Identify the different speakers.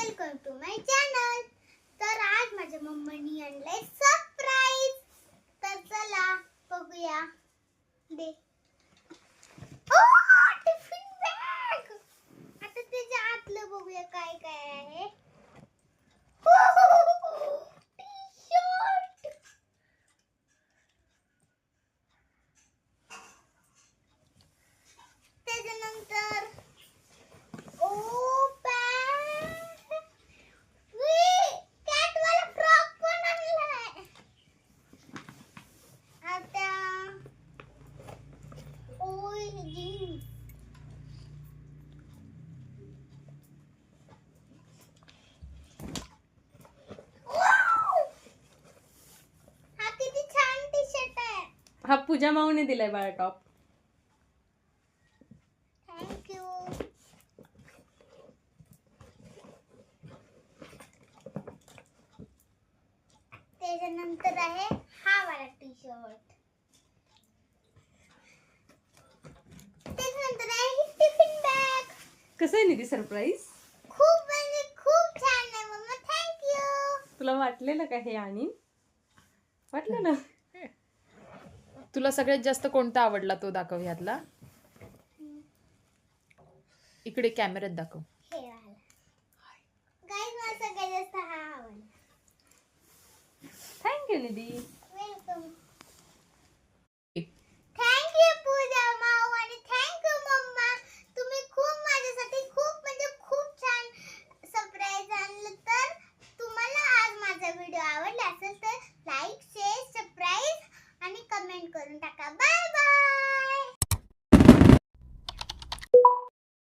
Speaker 1: Welcome to my channel. तर आज माझ्या मम्मीने आणलंय सरप्राईज. तर चला बघूया. दे टिफिन बॅग. आता त्याच्या आतलं बघूया काय काय आहे. टी-शर्ट. त्याच्यानंतर
Speaker 2: हा पूजा माऊने दिलाय बाळा टॉप.
Speaker 1: थँक्यू. त्याच्यानंतर आहे हा वाला टी शर्ट. त्याच्यानंतर आहे ही टिफिन बॅग.
Speaker 2: कसं आहे निधी सरप्राईज?
Speaker 1: खूप छान आहे मम्मा. थँक्यू.
Speaker 2: तुला वाटलेलं का हे आणि वाटलं ना?
Speaker 3: तुला सगळ्यात जास्त कोणता आवडला तो दाखव ह्यातला. इकडे कॅमेऱ्यात दाखव.